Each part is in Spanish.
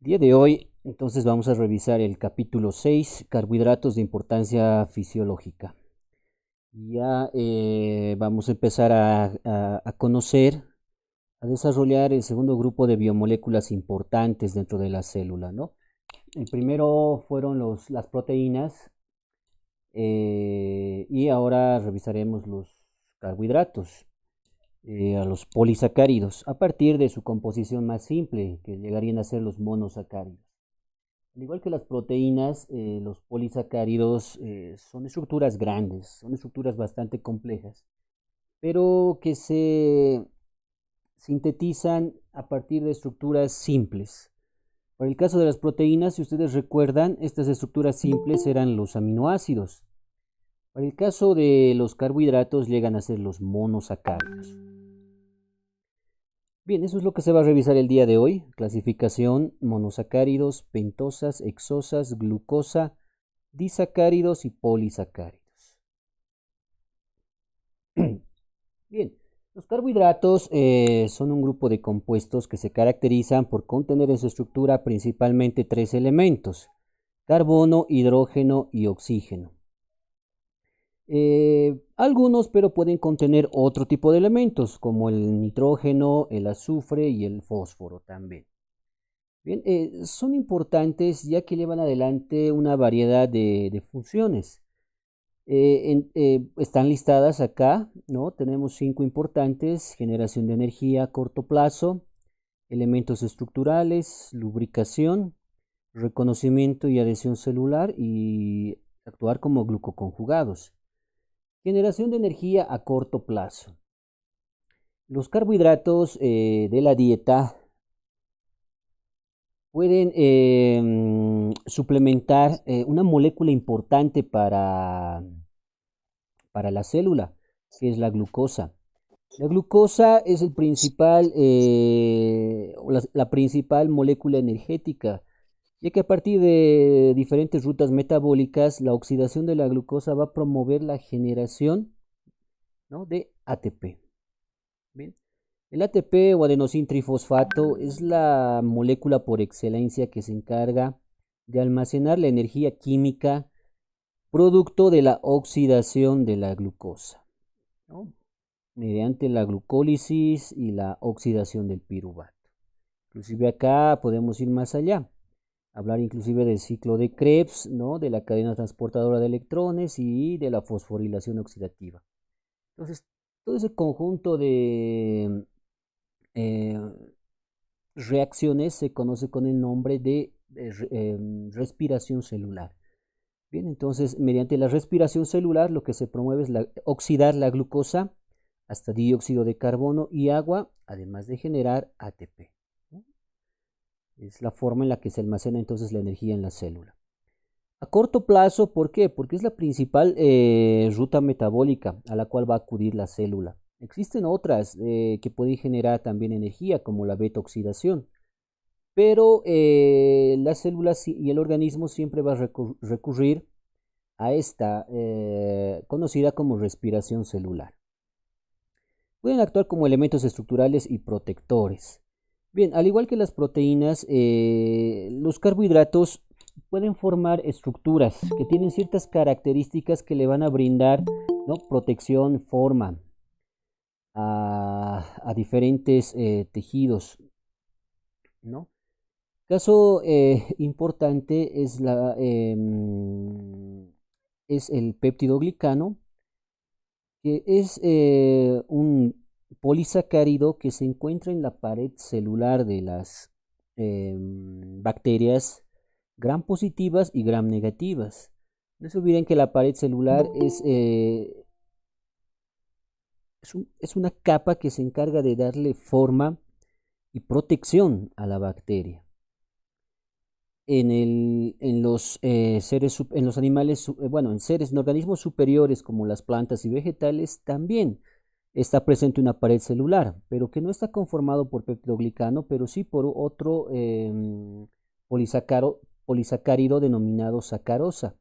Día de hoy, entonces vamos a revisar el capítulo 6, carbohidratos de importancia fisiológica. Ya vamos a empezar a conocer, a desarrollar el segundo grupo de biomoléculas importantes dentro de la célula, ¿no? El primero fueron las proteínas y ahora revisaremos los carbohidratos, a los polisacáridos, a partir de su composición más simple, que llegarían a ser los monosacáridos. Al igual que las proteínas, los polisacáridos son estructuras grandes, son estructuras bastante complejas, pero que se sintetizan a partir de estructuras simples. Para el caso de las proteínas, si ustedes recuerdan, estas estructuras simples eran los aminoácidos. Para el caso de los carbohidratos, llegan a ser los monosacáridos. Bien, eso es lo que se va a revisar el día de hoy. Clasificación, monosacáridos, pentosas, hexosas, glucosa, disacáridos y polisacáridos. Bien, los carbohidratos son un grupo de compuestos que se caracterizan por contener en su estructura principalmente tres elementos: carbono, hidrógeno y oxígeno. Algunos, pero pueden contener otro tipo de elementos, como el nitrógeno, el azufre y el fósforo también. Bien, son importantes ya que llevan adelante una variedad de funciones. Están listadas acá, ¿no? Tenemos 5 importantes: generación de energía a corto plazo, elementos estructurales, lubricación, reconocimiento y adhesión celular y actuar como glucoconjugados. Generación de energía a corto plazo. Los carbohidratos de la dieta pueden suplementar una molécula importante para la célula, que es la glucosa. La glucosa es el principal, la principal molécula energética, ya que a partir de diferentes rutas metabólicas, la oxidación de la glucosa va a promover la generación, ¿no?, de ATP. Bien. El ATP o adenosintrifosfato es la molécula por excelencia que se encarga de almacenar la energía química producto de la oxidación de la glucosa, ¿no?, mediante la glucólisis y la oxidación del piruvato. Inclusive acá podemos ir más allá, hablar inclusive del ciclo de Krebs, ¿no?, de la cadena transportadora de electrones y de la fosforilación oxidativa. Entonces, todo ese conjunto de eh, reacciones se conoce con el nombre de respiración celular. Bien, entonces, mediante la respiración celular lo que se promueve es oxidar la glucosa hasta dióxido de carbono y agua, además de generar ATP, ¿no? Es la forma en la que se almacena entonces la energía en la célula. A corto plazo, ¿por qué? Porque es la principal ruta metabólica a la cual va a acudir la célula. Existen otras que pueden generar también energía, como la beta-oxidación, pero las células y el organismo siempre va a recurrir a esta conocida como respiración celular. Pueden actuar como elementos estructurales y protectores. Bien, al igual que las proteínas, los carbohidratos pueden formar estructuras que tienen ciertas características que le van a brindar, ¿no?, protección, forma a diferentes tejidos, ¿no? Caso importante es el péptido glicano, que es un polisacárido que se encuentra en la pared celular de las bacterias gram positivas y gram negativas. No se olviden que la pared celular es una capa que se encarga de darle forma y protección a la bacteria. En los en los animales, bueno, en organismos superiores como las plantas y vegetales también está presente una pared celular, pero que no está conformado por peptidoglicano, pero sí por otro polisacárido denominado sacarosa.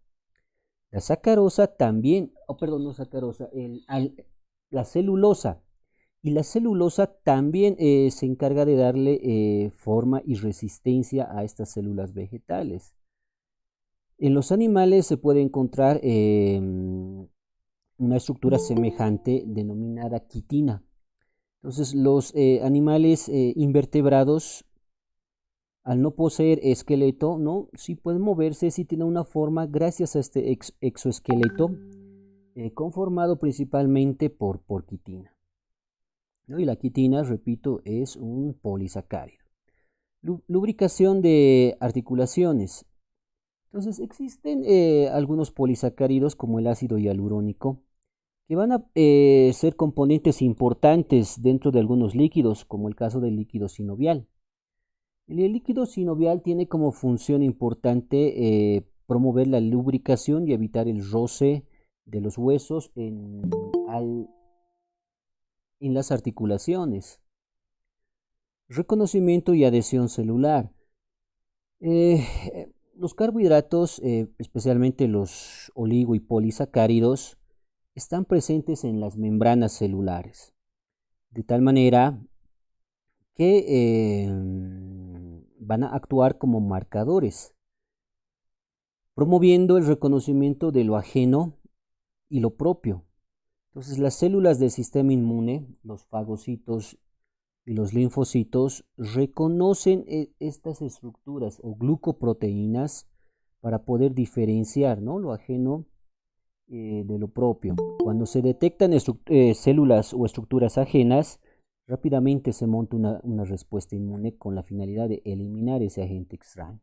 La sacarosa también, oh, perdón, no sacarosa, la celulosa Y la celulosa también se encarga de darle forma y resistencia a estas células vegetales. En los animales se puede encontrar una estructura semejante denominada quitina. Entonces, los animales invertebrados, al no poseer esqueleto, ¿no? Sí pueden moverse, sí tienen una forma gracias a este exoesqueleto conformado principalmente por quitina, ¿no? Y la quitina, repito, es un polisacárido. Lubricación de articulaciones. Entonces existen algunos polisacáridos como el ácido hialurónico que van a ser componentes importantes dentro de algunos líquidos, como el caso del líquido sinovial. El líquido sinovial tiene como función importante promover la lubricación y evitar el roce de los huesos en las articulaciones. Reconocimiento y adhesión celular. Los carbohidratos, especialmente los oligo y polisacáridos, están presentes en las membranas celulares, de tal manera que van a actuar como marcadores, promoviendo el reconocimiento de lo ajeno y lo propio. Entonces, las células del sistema inmune, los fagocitos y los linfocitos, reconocen estas estructuras o glucoproteínas para poder diferenciar, ¿no?, lo ajeno de lo propio. Cuando se detectan células o estructuras ajenas, rápidamente se monta una respuesta inmune con la finalidad de eliminar ese agente extraño.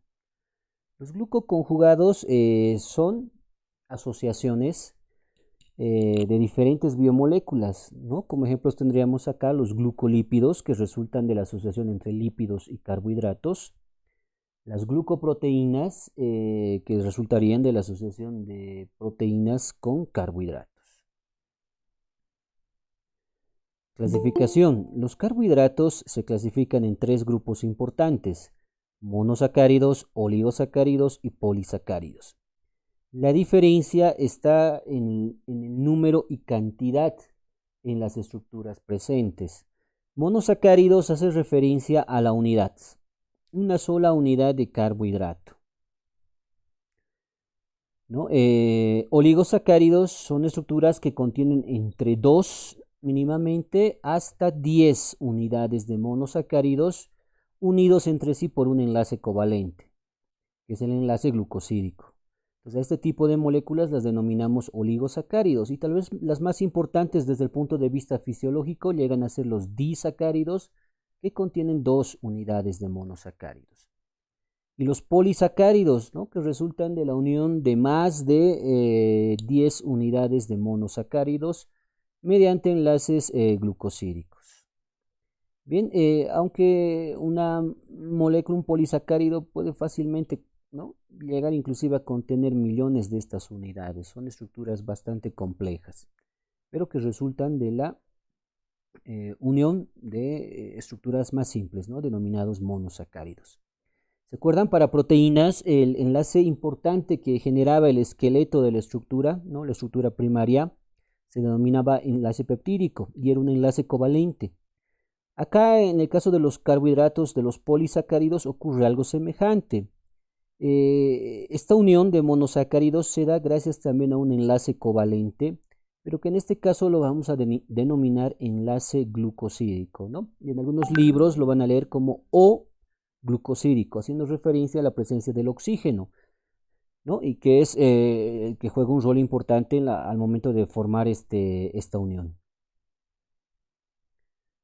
Los glucoconjugados son asociaciones de diferentes biomoléculas, ¿no? Como ejemplos tendríamos acá los glucolípidos, que resultan de la asociación entre lípidos y carbohidratos, las glucoproteínas, que resultarían de la asociación de proteínas con carbohidratos. Clasificación. Los carbohidratos se clasifican en tres grupos importantes: monosacáridos, oligosacáridos y polisacáridos. La diferencia está en el número y cantidad en las estructuras presentes. Monosacáridos hace referencia a la unidad, una sola unidad de carbohidrato, ¿no? Oligosacáridos son estructuras que contienen entre 2 mínimamente hasta 10 unidades de monosacáridos unidos entre sí por un enlace covalente, que es el enlace glucosídico. Entonces, a este tipo de moléculas las denominamos oligosacáridos, y tal vez las más importantes desde el punto de vista fisiológico llegan a ser los disacáridos, que contienen 2 unidades de monosacáridos. Y los polisacáridos, ¿no?, que resultan de la unión de más de 10 unidades de monosacáridos mediante enlaces glucosídicos. Bien, aunque una molécula, un polisacárido, puede fácilmente, ¿no?, llegar inclusive a contener millones de estas unidades. Son estructuras bastante complejas, pero que resultan de la unión de estructuras más simples, ¿no?, denominados monosacáridos. ¿Se acuerdan? Para proteínas, el enlace importante que generaba el esqueleto de la estructura, ¿no?, la estructura primaria, se denominaba enlace peptídico y era un enlace covalente. Acá, en el caso de los carbohidratos, de los polisacáridos, ocurre algo semejante. Esta unión de monosacáridos se da gracias también a un enlace covalente, pero que en este caso lo vamos a denominar enlace glucosídico, ¿no? Y en algunos libros lo van a leer como O-glucosídico, haciendo referencia a la presencia del oxígeno, ¿no?, y que es el que juega un rol importante al momento de formar esta unión.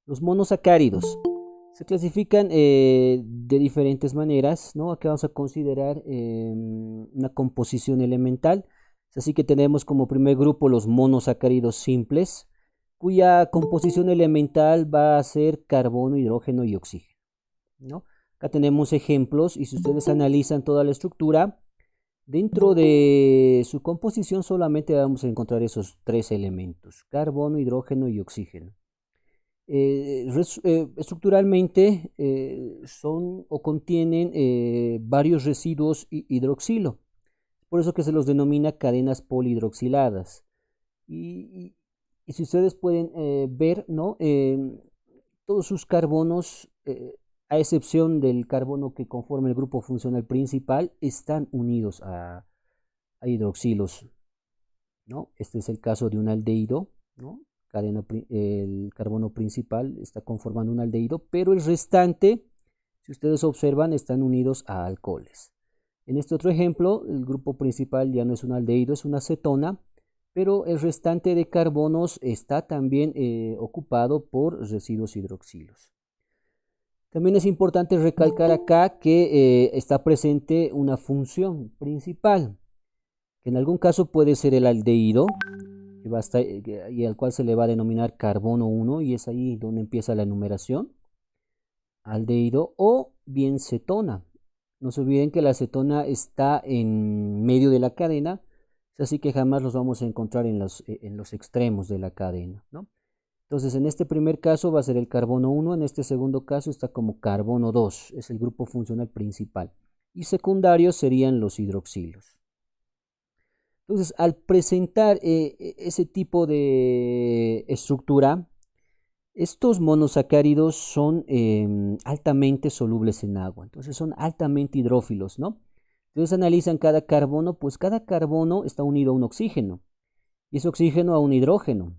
Los monosacáridos se clasifican de diferentes maneras, ¿no? Acá vamos a considerar una composición elemental. Así que tenemos como primer grupo los monosacáridos simples, cuya composición elemental va a ser carbono, hidrógeno y oxígeno, ¿no? Acá tenemos ejemplos, y si ustedes analizan toda la estructura, dentro de su composición solamente vamos a encontrar esos tres elementos: carbono, hidrógeno y oxígeno. Estructuralmente son o contienen varios residuos hidroxilo, por eso que se los denomina cadenas polihidroxiladas. Y Y si ustedes pueden ver, ¿no? Todos sus carbonos, a excepción del carbono que conforma el grupo funcional principal, están unidos a hidroxilos, ¿no? Este es el caso de un aldehído, ¿no? El carbono principal está conformando un aldehído, pero el restante, si ustedes observan, están unidos a alcoholes. En este otro ejemplo, el grupo principal ya no es un aldehído, es una cetona, pero el restante de carbonos está también ocupado por residuos hidroxilos. También es importante recalcar acá que está presente una función principal, que en algún caso puede ser el aldehído, y al cual se le va a denominar carbono 1, y es ahí donde empieza la enumeración, aldehído, o bien cetona. No se olviden que la cetona está en medio de la cadena, así que jamás los vamos a encontrar en los extremos de la cadena, ¿no? Entonces, en este primer caso va a ser el carbono 1, en este segundo caso está como carbono 2, es el grupo funcional principal, y secundarios serían los hidroxilos. Entonces, al presentar ese tipo de estructura, estos monosacáridos son altamente solubles en agua, entonces son altamente hidrófilos, ¿no? Entonces analizan cada carbono, pues cada carbono está unido a un oxígeno, y ese oxígeno a un hidrógeno,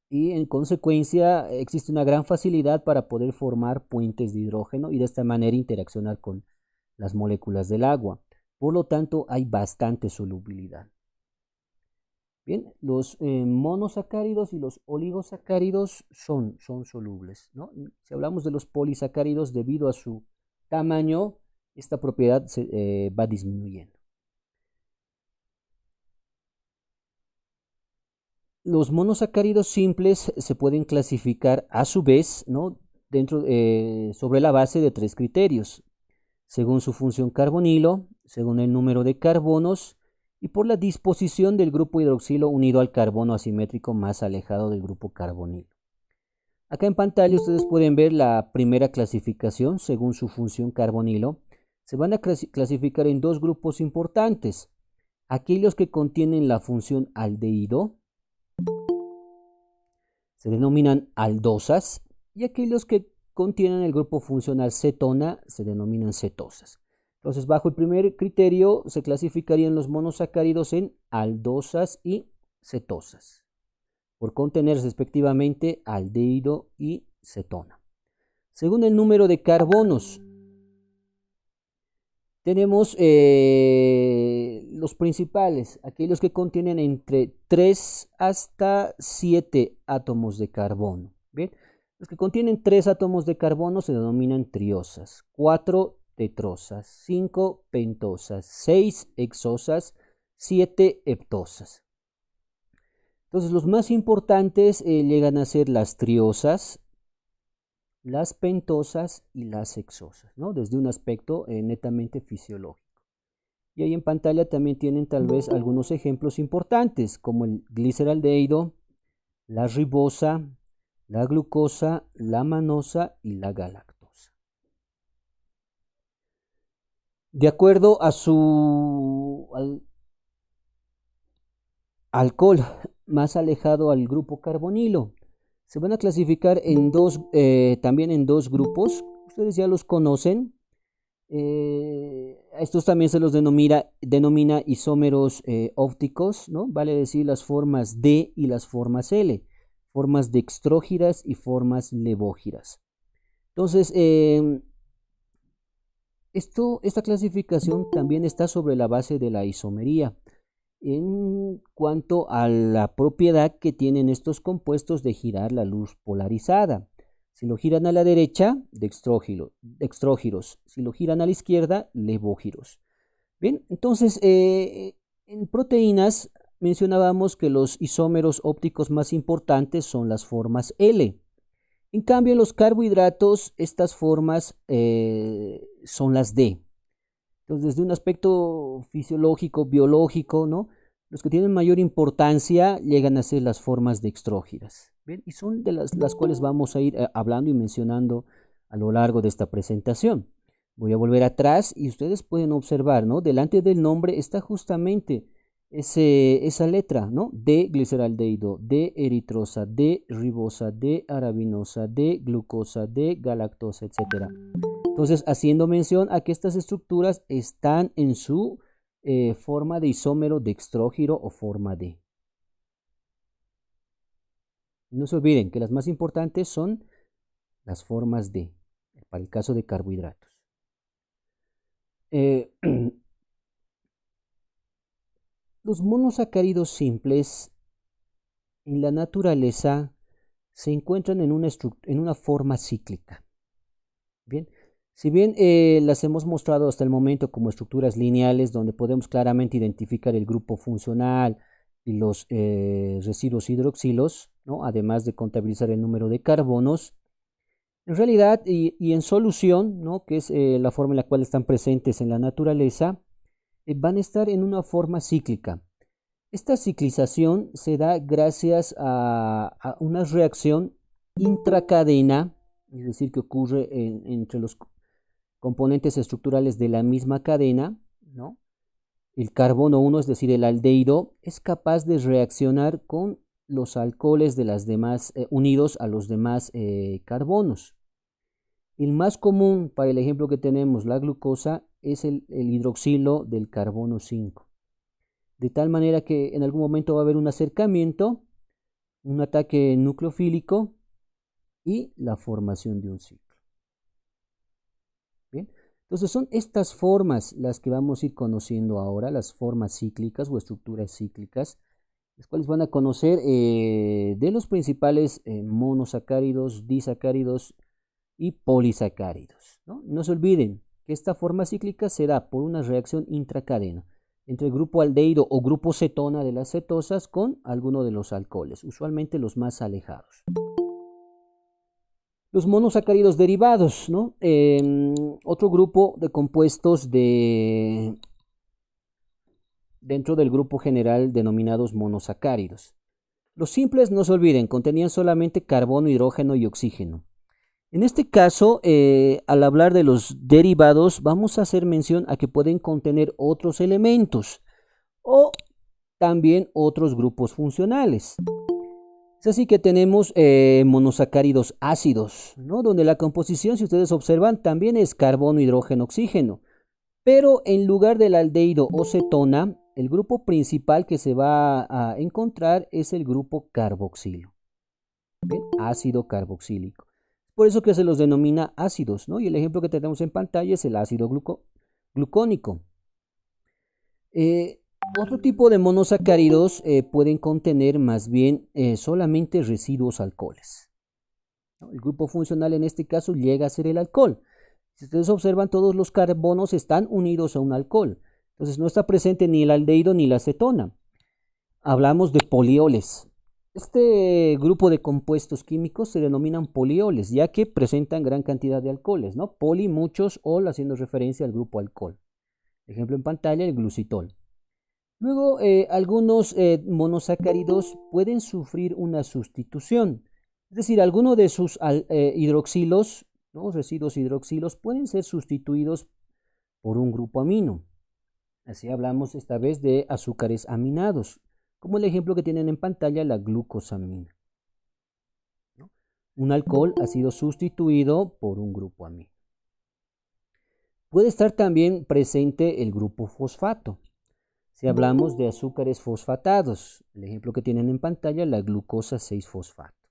y en consecuencia existe una gran facilidad para poder formar puentes de hidrógeno y de esta manera interaccionar con las moléculas del agua. Por lo tanto, hay bastante solubilidad. Bien, los monosacáridos y los oligosacáridos son solubles, ¿no? Si hablamos de los polisacáridos, debido a su tamaño, esta propiedad va disminuyendo. Los monosacáridos simples se pueden clasificar a su vez, ¿no? Sobre la base de 3 criterios, según su función carbonilo, según el número de carbonos y por la disposición del grupo hidroxilo unido al carbono asimétrico más alejado del grupo carbonilo. Acá en pantalla ustedes pueden ver la primera clasificación según su función carbonilo. Se van a clasificar en 2 grupos importantes: aquellos que contienen la función aldehído, se denominan aldosas, y aquellos que contienen el grupo funcional cetona se denominan cetosas. Entonces, bajo el primer criterio se clasificarían los monosacáridos en aldosas y cetosas, por contener respectivamente aldehído y cetona. Según el número de carbonos, tenemos los principales, aquellos que contienen entre 3 hasta 7 átomos de carbono. ¿Bien? Los que contienen 3 átomos de carbono se denominan triosas, 4 tetrosas, 5 pentosas, 6 hexosas, 7 heptosas. Entonces, los más importantes llegan a ser las triosas, las pentosas y las hexosas, ¿no? Desde un aspecto netamente fisiológico. Y ahí en pantalla también tienen tal vez algunos ejemplos importantes, como el gliceraldehído, la ribosa, la glucosa, la manosa y la galactosa. De acuerdo a su alcohol más alejado al grupo carbonilo, se van a clasificar en también en 2 grupos. Ustedes ya los conocen. A estos también se los denomina isómeros ópticos, ¿no? Vale decir las formas D y las formas L, formas dextrógiras y formas levógiras. Entonces, esta clasificación también está sobre la base de la isomería, en cuanto a la propiedad que tienen estos compuestos de girar la luz polarizada. Si lo giran a la derecha, dextrógiros. Si lo giran a la izquierda, levógiros. Bien, entonces en proteínas mencionábamos que los isómeros ópticos más importantes son las formas L. En cambio, en los carbohidratos, estas formas son las D. Entonces, desde un aspecto fisiológico, biológico, ¿no? Los que tienen mayor importancia llegan a ser las formas dextrógiras, ¿bien? Y son de las cuales vamos a ir hablando y mencionando a lo largo de esta presentación. Voy a volver atrás y ustedes pueden observar, ¿no? Delante del nombre está justamente esa letra, ¿no? De gliceraldehído, de eritrosa, de ribosa, de arabinosa, de glucosa, de galactosa, etc. Entonces, haciendo mención a que estas estructuras están en su forma de isómero dextrógiro o forma D. No se olviden que las más importantes son las formas D, para el caso de carbohidratos. Los monosacáridos simples en la naturaleza se encuentran en una forma cíclica. Bien, si bien las hemos mostrado hasta el momento como estructuras lineales donde podemos claramente identificar el grupo funcional y los residuos hidroxilos, ¿no? Además de contabilizar el número de carbonos, en realidad y en solución, ¿no? Que es la forma en la cual están presentes en la naturaleza, van a estar en una forma cíclica. Esta ciclización se da gracias a una reacción intracadena, es decir, que ocurre entre los componentes estructurales de la misma cadena, ¿no? El carbono 1, es decir, el aldehído, es capaz de reaccionar con los alcoholes de las demás, unidos a los demás carbonos. El más común para el ejemplo que tenemos, la glucosa, es el hidroxilo del carbono 5. De tal manera que en algún momento va a haber un acercamiento, un ataque nucleofílico y la formación de un ciclo. Bien, entonces son estas formas las que vamos a ir conociendo ahora, las formas cíclicas o estructuras cíclicas, las cuales van a conocer de los principales monosacáridos, disacáridos y polisacáridos, ¿no? No se olviden que esta forma cíclica se da por una reacción intracadena entre el grupo aldehído o grupo cetona de las cetosas con alguno de los alcoholes, usualmente los más alejados. Los monosacáridos derivados, ¿no? Otro grupo de compuestos dentro del grupo general denominados monosacáridos. Los simples, no se olviden, contenían solamente carbono, hidrógeno y oxígeno. En este caso, al hablar de los derivados, vamos a hacer mención a que pueden contener otros elementos o también otros grupos funcionales. Es así que tenemos monosacáridos ácidos, ¿no? Donde la composición, si ustedes observan, también es carbono, hidrógeno, oxígeno. Pero en lugar del aldehído o cetona, el grupo principal que se va a encontrar es el grupo carboxilo. ¿Bien? Ácido carboxílico. Por eso que se los denomina ácidos, ¿no? Y el ejemplo que tenemos en pantalla es el ácido glucónico. Otro tipo de monosacáridos pueden contener más bien solamente residuos alcoholes, ¿no? El grupo funcional en este caso llega a ser el alcohol. Si ustedes observan, todos los carbonos están unidos a un alcohol. Entonces no está presente ni el aldehído ni la cetona. Hablamos de polioles. Este grupo de compuestos químicos se denominan polioles, ya que presentan gran cantidad de alcoholes, ¿no? Poli, muchos, ol, haciendo referencia al grupo alcohol. Ejemplo en pantalla, el glucitol. Luego, algunos monosacáridos pueden sufrir una sustitución. Es decir, algunos de sus hidroxilos, ¿no? Residuos hidroxilos, pueden ser sustituidos por un grupo amino. Así hablamos esta vez de azúcares aminados, como el ejemplo que tienen en pantalla, la glucosamina, ¿no? Un alcohol ha sido sustituido por un grupo amino. Puede estar también presente el grupo fosfato. Si hablamos de azúcares fosfatados, el ejemplo que tienen en pantalla, la glucosa 6-fosfato,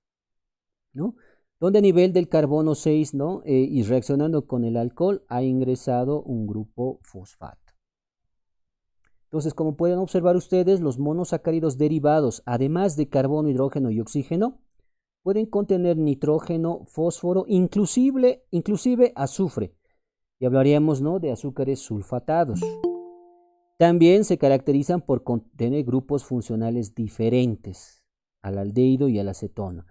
¿no? Donde a nivel del carbono 6, ¿no? Y reaccionando con el alcohol ha ingresado un grupo fosfato. Entonces, como pueden observar ustedes, los monosacáridos derivados, además de carbono, hidrógeno y oxígeno, pueden contener nitrógeno, fósforo, inclusive azufre. Y hablaríamos, ¿no? De azúcares sulfatados. También se caracterizan por contener grupos funcionales diferentes al aldehído y a la cetona.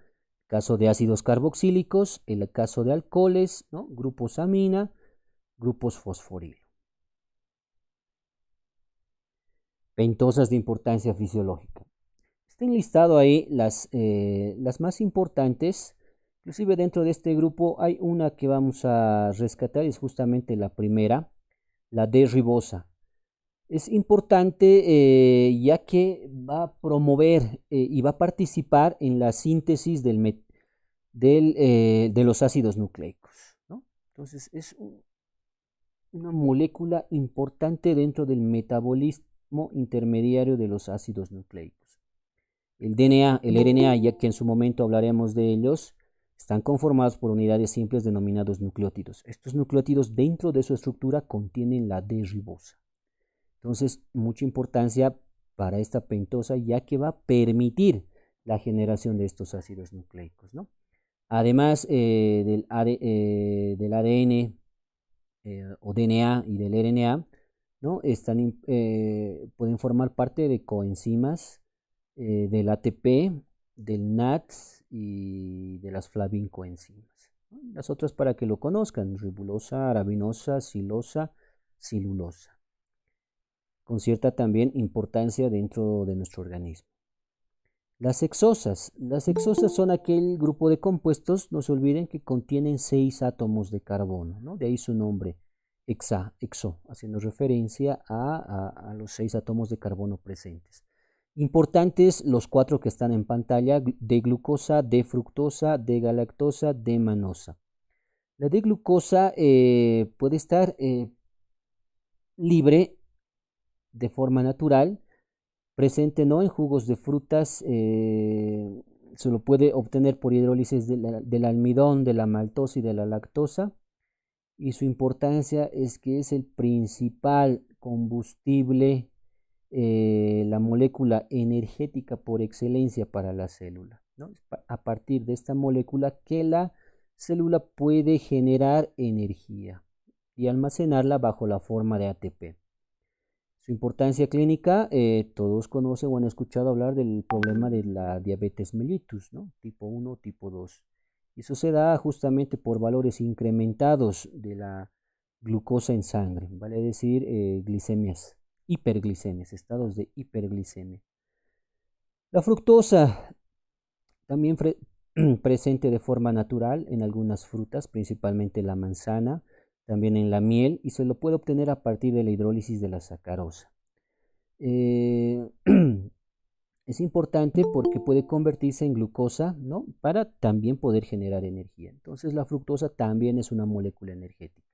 Caso de ácidos carboxílicos, el caso de alcoholes, ¿no? Grupos amina, grupos fosforilo. Pentosas de importancia fisiológica. Está enlistado ahí las más importantes. Inclusive dentro de este grupo hay una que vamos a rescatar, es justamente la primera, la D-ribosa. Es importante ya que va a promover y va a participar en la síntesis de los ácidos nucleicos, ¿no? Entonces es una molécula importante dentro del metabolismo intermediario de los ácidos nucleicos. El DNA, el RNA, ya que en su momento hablaremos de ellos, están conformados por unidades simples denominados nucleótidos. Estos nucleótidos dentro de su estructura contienen la D-ribosa. Entonces, mucha importancia para esta pentosa, ya que va a permitir la generación de estos ácidos nucleicos, ¿no? Además del ADN o DNA y del RNA, ¿no? Pueden formar parte de coenzimas del ATP, del NADS y de las flavincoenzimas, ¿no? Las otras para que lo conozcan: ribulosa, arabinosa, silosa, cilulosa, con cierta también importancia dentro de nuestro organismo. Las hexosas son aquel grupo de compuestos, no se olviden, que contienen 6 átomos de carbono, ¿no? De ahí su nombre, exo, haciendo referencia a los 6 átomos de carbono presentes. Importantes los 4 que están en pantalla: de glucosa, de fructosa, de galactosa, de manosa. La de glucosa puede estar libre de forma natural, presente no en jugos de frutas, se lo puede obtener por hidrólisis del almidón, de la maltosa y de la lactosa, y su importancia es que es el principal combustible, la molécula energética por excelencia para la célula, ¿no? Es a partir de esta molécula que la célula puede generar energía y almacenarla bajo la forma de ATP. Su importancia clínica, todos conocen o han escuchado hablar del problema de la diabetes mellitus, ¿no? Tipo 1, tipo 2. Y eso se da justamente por valores incrementados de la glucosa en sangre, vale decir, glicemias, hiperglicemias, estados de hiperglicemia. La fructosa, también presente de forma natural en algunas frutas, principalmente la manzana, también en la miel, y se lo puede obtener a partir de la hidrólisis de la sacarosa. Es importante porque puede convertirse en glucosa, ¿no? Para también poder generar energía. Entonces la fructosa también es una molécula energética.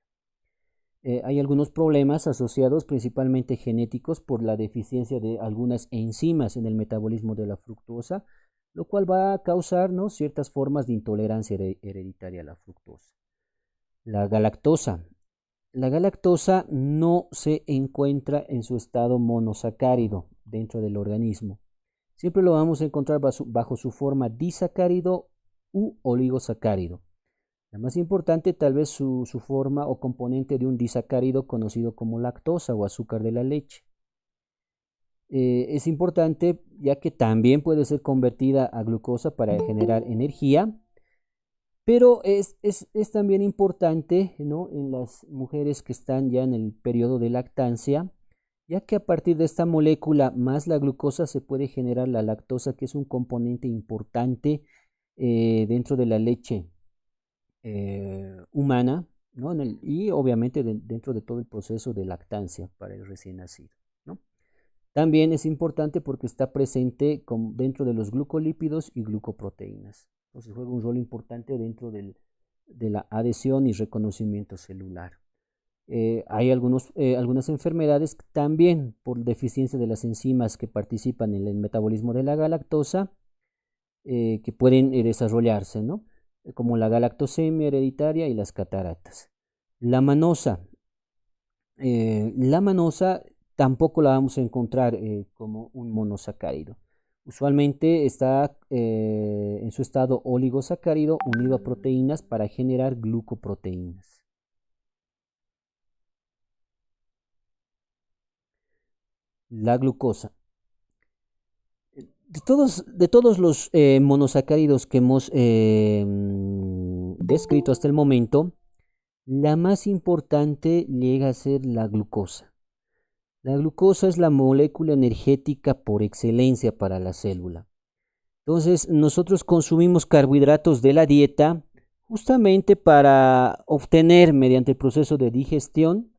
Hay algunos problemas asociados, principalmente genéticos, por la deficiencia de algunas enzimas en el metabolismo de la fructosa, lo cual va a causar, ¿no?, ciertas formas de intolerancia hereditaria a la fructosa. La galactosa. La galactosa no se encuentra en su estado monosacárido dentro del organismo. Siempre lo vamos a encontrar bajo su forma disacárido u oligosacárido. La más importante, tal vez su forma o componente de un disacárido conocido como lactosa o azúcar de la leche. Es importante ya que también puede ser convertida a glucosa para generar energía, pero es también importante, ¿no?, en las mujeres que están ya en el periodo de lactancia, ya que a partir de esta molécula más la glucosa se puede generar la lactosa, que es un componente importante dentro de la leche humana, ¿no? Y obviamente dentro de todo el proceso de lactancia para el recién nacido, ¿no? También es importante porque está presente dentro de los glucolípidos y glucoproteínas. Entonces juega un rol importante dentro de la adhesión y reconocimiento celular. Hay algunas enfermedades también por deficiencia de las enzimas que participan en el metabolismo de la galactosa, que pueden desarrollarse, ¿no?, como la galactosemia hereditaria y las cataratas. La manosa. La manosa tampoco la vamos a encontrar como un monosacárido. Usualmente está en su estado oligosacárido unido a proteínas para generar glucoproteínas. La glucosa. De todos los monosacáridos que hemos descrito hasta el momento, la más importante llega a ser la glucosa. La glucosa es la molécula energética por excelencia para la célula. Entonces, nosotros consumimos carbohidratos de la dieta justamente para obtener, mediante el proceso de digestión,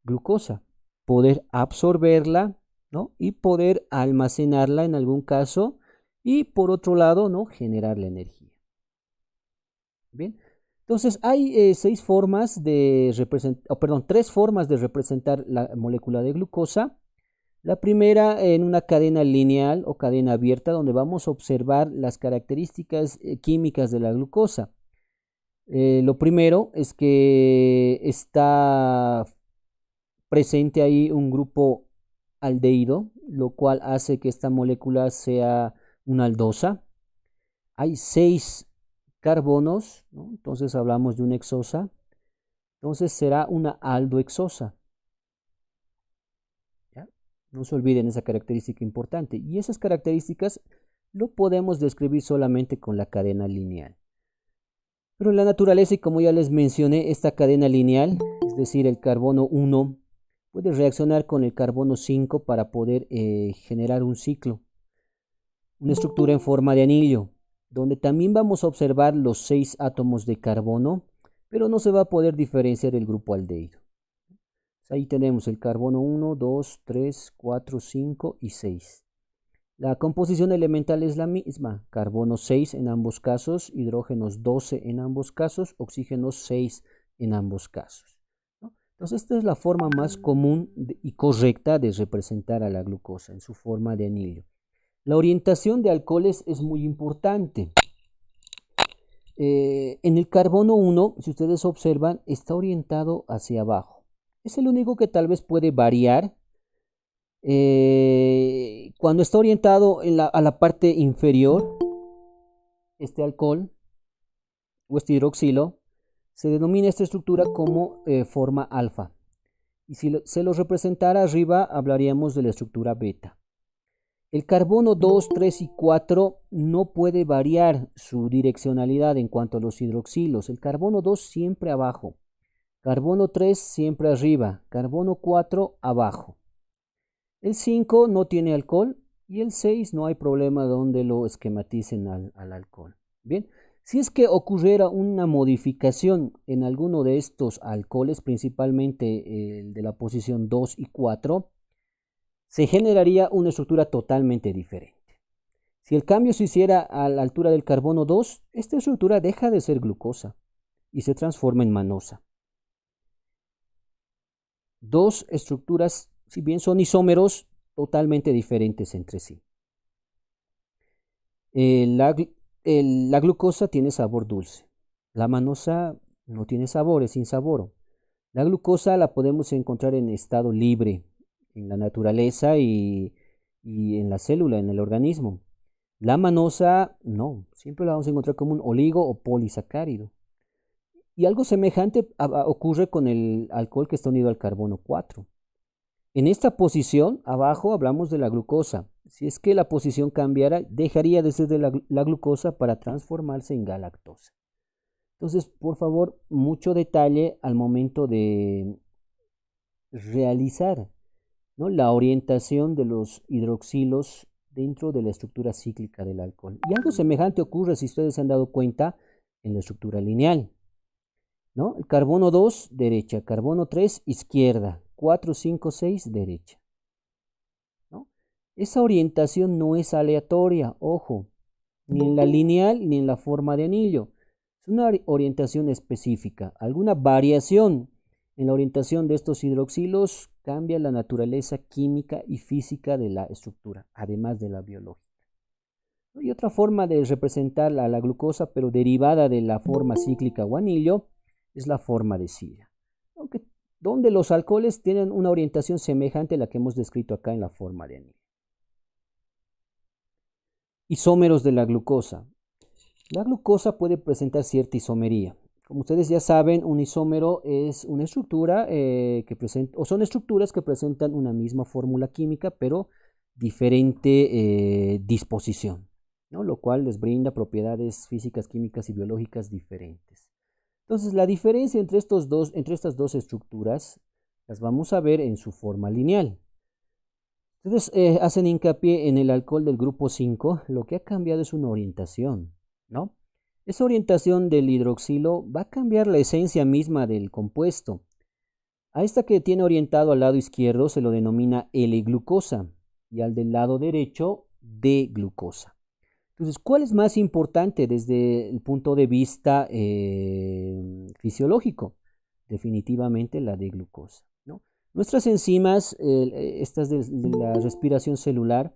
glucosa. poder absorberla, ¿no? Y poder almacenarla en algún caso, y por otro lado, ¿no? Generar la energía. Bien, entonces hay tres formas de representar la molécula de glucosa. La primera en una cadena lineal o cadena abierta, donde vamos a observar las características químicas de la glucosa. Lo primero es que está presente ahí un grupo aldehído, lo cual hace que esta molécula sea una aldosa. Hay 6 carbonos, ¿no? Entonces hablamos de una hexosa. Entonces será una aldohexosa. ¿Ya? No se olviden esa característica importante. Y esas características lo podemos describir solamente con la cadena lineal. Pero en la naturaleza, y como ya les mencioné, esta cadena lineal, es decir, el carbono 1, puede reaccionar con el carbono 5 para poder generar un ciclo. Una estructura en forma de anillo, donde también vamos a observar los 6 átomos de carbono, pero no se va a poder diferenciar el grupo aldehído. Ahí tenemos el carbono 1, 2, 3, 4, 5 y 6. La composición elemental es la misma, carbono 6 en ambos casos, hidrógenos 12 en ambos casos, oxígenos 6 en ambos casos, ¿no? Entonces esta es la forma más común y correcta de representar a la glucosa en su forma de anillo. La orientación de alcoholes es muy importante. En el carbono 1, si ustedes observan, está orientado hacia abajo. Es el único que tal vez puede variar. Cuando está orientado a la parte inferior, este alcohol o este hidroxilo, se denomina esta estructura como forma alfa. Y si se lo representara arriba, hablaríamos de la estructura beta. El carbono 2, 3 y 4 no puede variar su direccionalidad en cuanto a los hidroxilos. El carbono 2 siempre abajo, carbono 3 siempre arriba, carbono 4 abajo. El 5 no tiene alcohol y el 6 no hay problema donde lo esquematicen al alcohol. Bien, si es que ocurriera una modificación en alguno de estos alcoholes, principalmente el de la posición 2 y 4, se generaría una estructura totalmente diferente. Si el cambio se hiciera a la altura del carbono 2, esta estructura deja de ser glucosa y se transforma en manosa. Dos estructuras, si bien son isómeros, totalmente diferentes entre sí. La glucosa tiene sabor dulce. La manosa no tiene sabor, es insaboro. La glucosa la podemos encontrar en estado libre, en la naturaleza y en la célula, en el organismo. La manosa, no, siempre la vamos a encontrar como un oligo o polisacárido. Y algo semejante ocurre con el alcohol que está unido al carbono 4. En esta posición, abajo hablamos de la glucosa. Si es que la posición cambiara, dejaría de ser de la glucosa para transformarse en galactosa. Entonces, por favor, mucho detalle al momento de realizar, ¿no?, la orientación de los hidroxilos dentro de la estructura cíclica del alcohol. Y algo semejante ocurre, si ustedes se han dado cuenta, en la estructura lineal, ¿no? El carbono 2, derecha, carbono 3, izquierda, 4, 5, 6, derecha, ¿no? Esa orientación no es aleatoria, ojo, ni en la lineal ni en la forma de anillo. Es una orientación específica. Alguna variación en la orientación de estos hidroxilos cambia la naturaleza química y física de la estructura, además de la biológica. Y otra forma de representar a la glucosa, pero derivada de la forma cíclica o anillo, es la forma de silla, donde los alcoholes tienen una orientación semejante a la que hemos descrito acá en la forma de anillo. Isómeros de la glucosa. La glucosa puede presentar cierta isomería. Como ustedes ya saben, un isómero es una estructura son estructuras que presentan una misma fórmula química, pero diferente disposición, ¿no? Lo cual les brinda propiedades físicas, químicas y biológicas diferentes. Entonces, la diferencia entre estas dos estructuras las vamos a ver en su forma lineal. Ustedes hacen hincapié en el alcohol del grupo 5, lo que ha cambiado es una orientación, ¿no? Esa orientación del hidroxilo va a cambiar la esencia misma del compuesto. A esta que tiene orientado al lado izquierdo se lo denomina L-glucosa y al del lado derecho D-glucosa. Entonces, ¿cuál es más importante desde el punto de vista fisiológico? Definitivamente la D-glucosa, ¿no? Nuestras enzimas, estas de la respiración celular,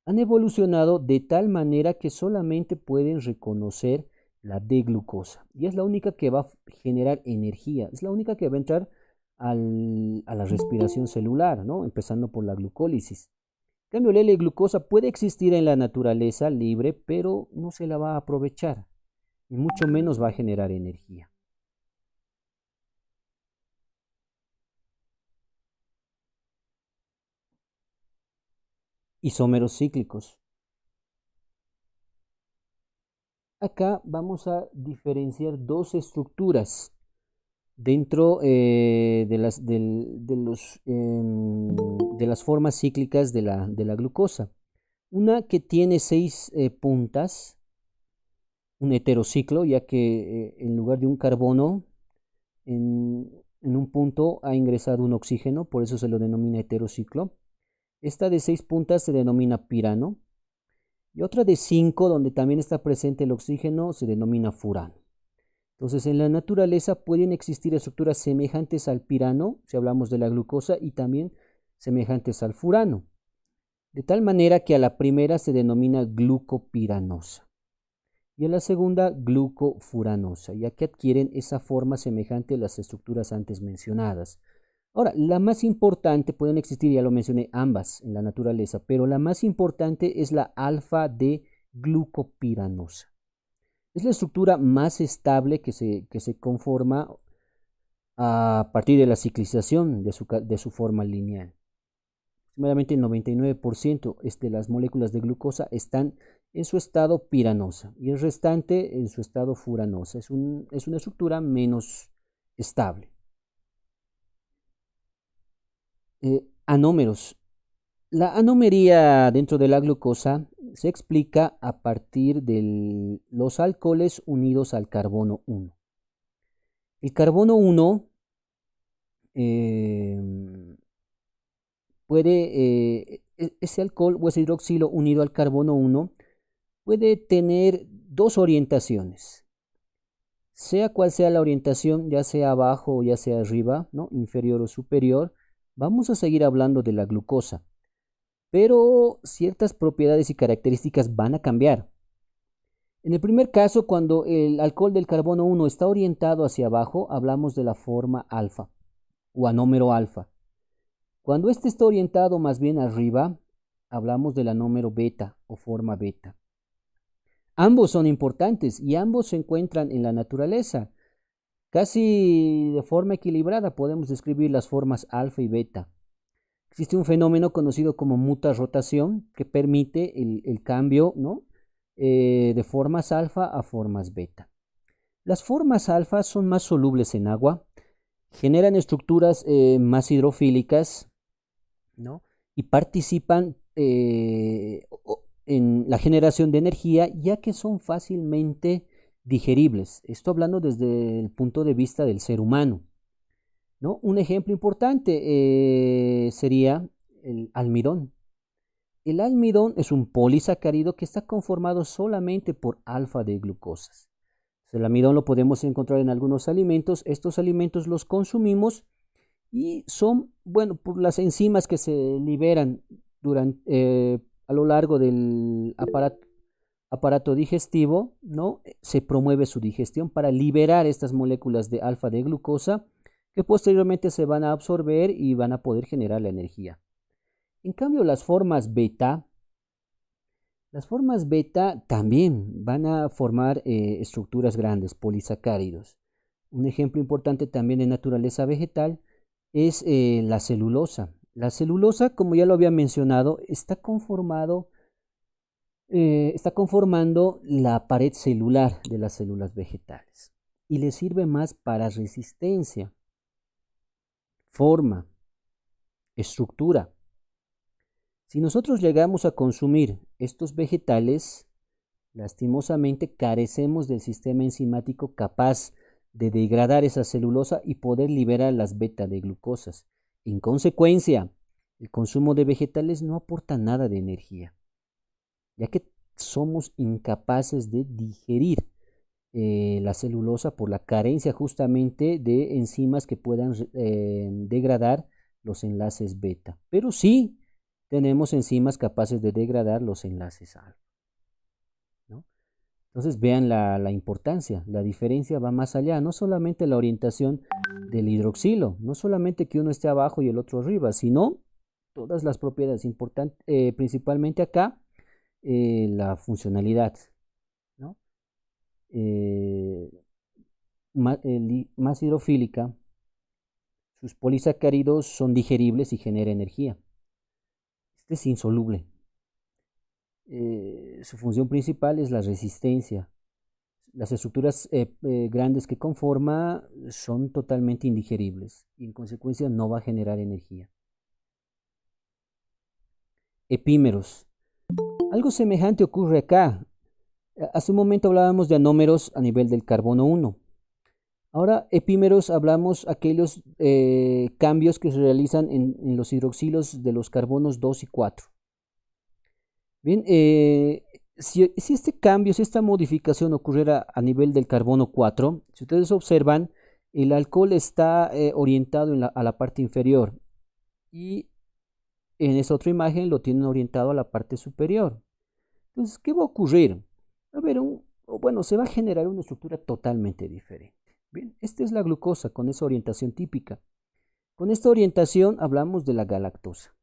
han evolucionado de tal manera que solamente pueden reconocer la D-glucosa y es la única que va a generar energía, es la única que va a entrar a la respiración celular, ¿no? Empezando por la glucólisis. En cambio, la L-glucosa puede existir en la naturaleza libre, pero no se la va a aprovechar y mucho menos va a generar energía. Isómeros cíclicos. Acá vamos a diferenciar dos estructuras dentro de las formas cíclicas de la glucosa. Una que tiene 6 puntas, un heterociclo, ya que en lugar de un carbono, en un punto ha ingresado un oxígeno, por eso se lo denomina heterociclo. Esta de 6 puntas se denomina pirano. Y otra de 5, donde también está presente el oxígeno, se denomina furano. Entonces, en la naturaleza pueden existir estructuras semejantes al pirano, si hablamos de la glucosa, y también semejantes al furano. De tal manera que a la primera se denomina glucopiranosa y a la segunda glucofuranosa, ya que adquieren esa forma semejante a las estructuras antes mencionadas. Ahora, la más importante, pueden existir, ya lo mencioné, ambas en la naturaleza, pero la más importante es la alfa de glucopiranosa. Es la estructura más estable que se conforma a partir de la ciclización de su forma lineal. Aproximadamente el 99% de las moléculas de glucosa están en su estado piranosa y el restante en su estado furanosa. Es una estructura menos estable. Anómeros. La anomería dentro de la glucosa se explica a partir de los alcoholes unidos al carbono 1. El carbono 1 ese alcohol o ese hidroxilo unido al carbono 1 puede tener dos orientaciones. Sea cual sea la orientación, ya sea abajo o ya sea arriba, ¿no? Inferior o superior, vamos a seguir hablando de la glucosa. Pero ciertas propiedades y características van a cambiar. En el primer caso, cuando el alcohol del carbono 1 está orientado hacia abajo, hablamos de la forma alfa o anómero alfa. Cuando este está orientado más bien arriba, hablamos del anómero beta o forma beta. Ambos son importantes y ambos se encuentran en la naturaleza. Casi de forma equilibrada podemos describir las formas alfa y beta. Existe un fenómeno conocido como mutarrotación que permite el cambio, ¿no? De formas alfa a formas beta. Las formas alfa son más solubles en agua, generan estructuras más hidrofílicas, ¿no? Y participan en la generación de energía, ya que son fácilmente digeribles. Esto hablando desde el punto de vista del ser humano, ¿no? Un ejemplo importante sería el almidón. El almidón es un polisacárido que está conformado solamente por alfa de glucosas. El almidón lo podemos encontrar en algunos alimentos. Estos alimentos los consumimos y son, bueno, por las enzimas que se liberan a lo largo del aparato digestivo, ¿no? Se promueve su digestión para liberar estas moléculas de alfa de glucosa que posteriormente se van a absorber y van a poder generar la energía. En cambio, las formas beta también van a formar estructuras grandes, polisacáridos. Un ejemplo importante también en naturaleza vegetal es la celulosa. La celulosa, como ya lo había mencionado, está conformando la pared celular de las células vegetales y le sirve más para resistencia, forma, estructura. Si nosotros llegamos a consumir estos vegetales, lastimosamente carecemos del sistema enzimático capaz de degradar esa celulosa y poder liberar las beta de glucosas. En consecuencia, el consumo de vegetales no aporta nada de energía, ya que somos incapaces de digerir la celulosa por la carencia justamente de enzimas que puedan degradar los enlaces beta. Pero sí tenemos enzimas capaces de degradar los enlaces alfa, ¿no? Entonces vean la importancia, la diferencia va más allá, no solamente la orientación del hidroxilo, no solamente que uno esté abajo y el otro arriba, sino todas las propiedades importantes, principalmente acá, la funcionalidad, ¿no? Más hidrofílica, sus polisacáridos son digeribles y genera energía. Este es insoluble. Su función principal es la resistencia. Las estructuras grandes que conforma son totalmente indigeribles y en consecuencia no va a generar energía. Epímeros. Algo semejante ocurre acá. Hace un momento hablábamos de anómeros a nivel del carbono 1. Ahora, epímeros, hablamos aquellos cambios que se realizan en los hidroxilos de los carbonos 2 y 4. Bien, si este cambio, si esta modificación ocurriera a nivel del carbono 4, si ustedes observan, el alcohol está orientado a la parte inferior y en esa otra imagen lo tienen orientado a la parte superior. Entonces, ¿qué va a ocurrir? A ver, bueno, se va a generar una estructura totalmente diferente. Bien, esta es la glucosa con esa orientación típica. Con esta orientación hablamos de la galactosa.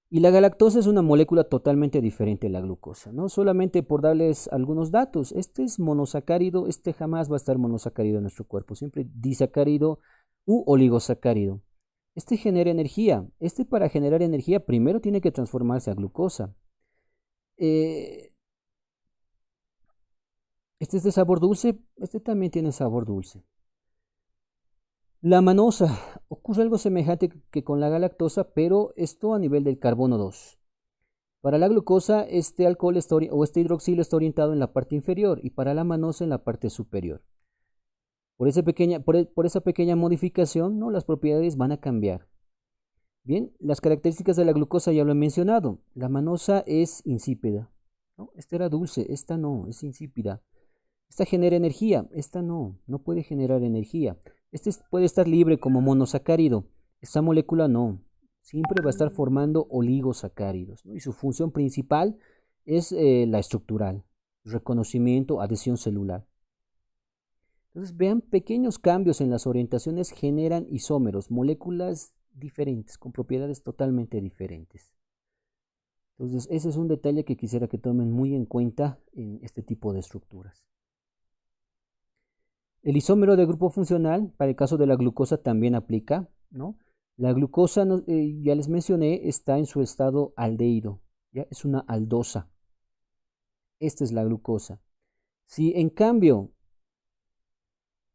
Y la galactosa es una molécula totalmente diferente a la glucosa, ¿no? Solamente por darles algunos datos. Este es monosacárido, este jamás va a estar monosacárido en nuestro cuerpo, siempre disacárido u oligosacárido. Este genera energía. Este para generar energía primero tiene que transformarse a glucosa. Este es de sabor dulce, este también tiene sabor dulce. La manosa, ocurre algo semejante que con la galactosa, pero esto a nivel del carbono 2. Para la glucosa, este alcohol este hidroxilo está orientado en la parte inferior y para la manosa en la parte superior. Por esa pequeña modificación, ¿no? Las propiedades van a cambiar. Bien, las características de la glucosa ya lo he mencionado. La manosa es insípida, ¿no? Esta era dulce, esta no, es insípida. Esta genera energía, esta no puede generar energía. Este puede estar libre como monosacárido, esta molécula no, siempre va a estar formando oligosacáridos, ¿no? Y su función principal es la estructural, reconocimiento, adhesión celular. Entonces vean, pequeños cambios en las orientaciones generan isómeros, moléculas diferentes, con propiedades totalmente diferentes. Entonces ese es un detalle que quisiera que tomen muy en cuenta en este tipo de estructuras. El isómero de grupo funcional, para el caso de la glucosa, también aplica, ¿no? La glucosa, ya les mencioné, está en su estado aldehído, ¿ya? Es una aldosa. Esta es la glucosa. Si en cambio,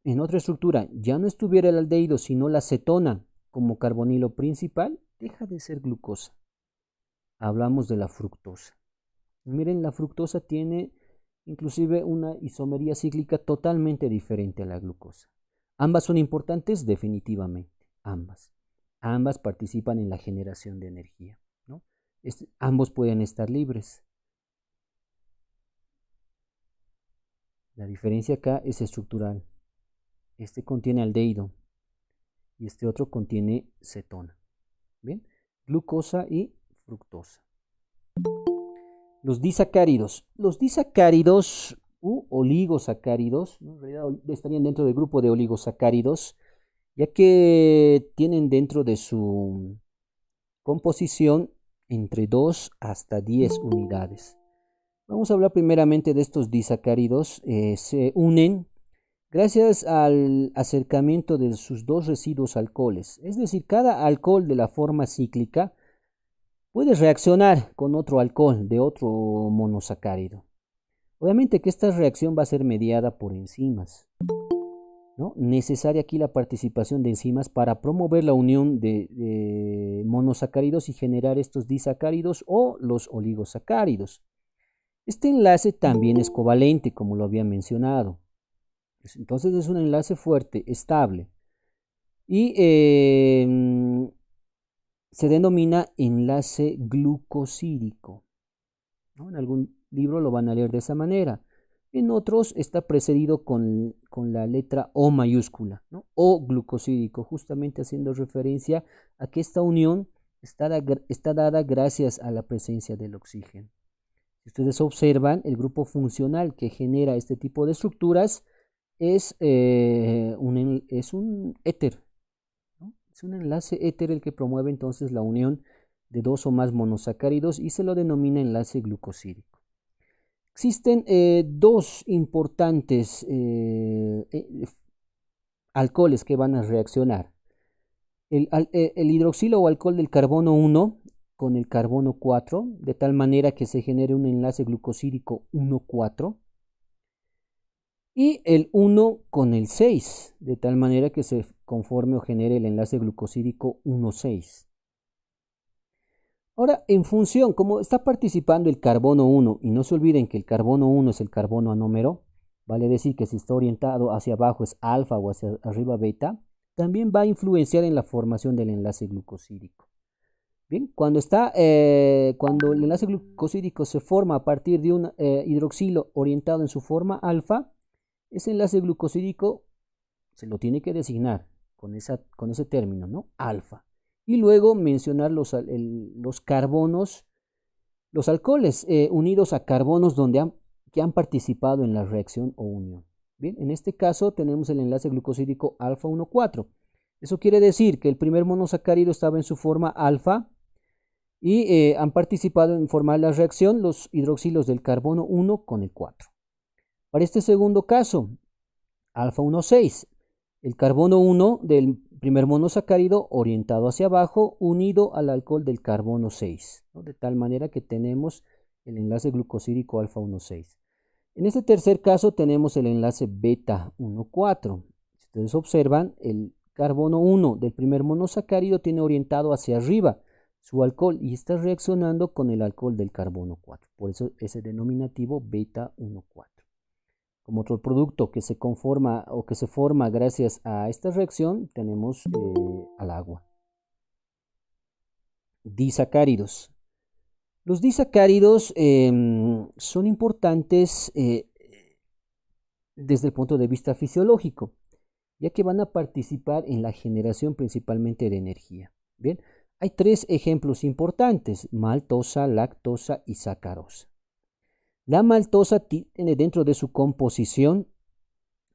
en otra estructura, ya no estuviera el aldehído, sino la cetona como carbonilo principal, deja de ser glucosa. Hablamos de la fructosa. Miren, la fructosa tiene inclusive una isomería cíclica totalmente diferente a la glucosa. Ambas son importantes, definitivamente, ambas. Ambas participan en la generación de energía, ¿no? Ambos pueden estar libres. La diferencia acá es estructural. Este contiene aldehído y este otro contiene cetona. ¿Bien? Glucosa y fructosa. Los disacáridos. Los disacáridos u oligosacáridos, ¿no? En realidad estarían dentro del grupo de oligosacáridos, ya que tienen dentro de su composición entre 2 hasta 10 unidades. Vamos a hablar primeramente de estos disacáridos. Se unen gracias al acercamiento de sus dos residuos alcoholes. Es decir, cada alcohol de la forma cíclica puede reaccionar con otro alcohol de otro monosacárido. Obviamente que esta reacción va a ser mediada por enzimas, ¿no? Necesaria aquí la participación de enzimas para promover la unión de monosacáridos y generar estos disacáridos o los oligosacáridos. Este enlace también es covalente, como lo había mencionado. Entonces es un enlace fuerte, estable. Y se denomina enlace glucosídico, ¿no? En algún libro lo van a leer de esa manera. En otros está precedido con la letra O mayúscula, ¿no? O glucosídico, justamente haciendo referencia a que esta unión está dada gracias a la presencia del oxígeno. Si ustedes observan, el grupo funcional que genera este tipo de estructuras es un éter, ¿no? Es un enlace éter el que promueve entonces la unión de dos o más monosacáridos y se lo denomina enlace glucosídico. Existen dos importantes alcoholes que van a reaccionar. El hidroxilo o alcohol del carbono 1 con el carbono 4, de tal manera que se genere un enlace glucosídico 1,4. Y el 1 con el 6, de tal manera que se conforme o genere el enlace glucosídico 1,6. Ahora, en función, como está participando el carbono 1, y no se olviden que el carbono 1 es el carbono anómero, vale decir que si está orientado hacia abajo es alfa o hacia arriba beta, también va a influenciar en la formación del enlace glucosídico. Bien, cuando el enlace glucosídico se forma a partir de un hidroxilo orientado en su forma alfa, ese enlace glucosídico se lo tiene que designar con ese término, ¿no? Alfa. Y luego mencionar los carbonos, los alcoholes unidos a carbonos que han participado en la reacción o unión. Bien, en este caso tenemos el enlace glucosídico alfa 1,4. Eso quiere decir que el primer monosacárido estaba en su forma alfa y han participado en formar la reacción los hidroxilos del carbono 1 con el 4. Para este segundo caso, alfa 1,6, el carbono 1 del primer monosacárido orientado hacia abajo unido al alcohol del carbono 6, ¿no? De tal manera que tenemos el enlace glucosídico alfa 1,6. En este tercer caso tenemos el enlace beta 1,4. Si ustedes observan, el carbono 1 del primer monosacárido tiene orientado hacia arriba su alcohol y está reaccionando con el alcohol del carbono 4. Por eso ese denominativo beta 1,4. Como otro producto que se conforma o que se forma gracias a esta reacción, tenemos al agua. Disacáridos. Los disacáridos son importantes desde el punto de vista fisiológico, ya que van a participar en la generación principalmente de energía. Bien, hay tres ejemplos importantes: maltosa, lactosa y sacarosa. La maltosa tiene dentro de su composición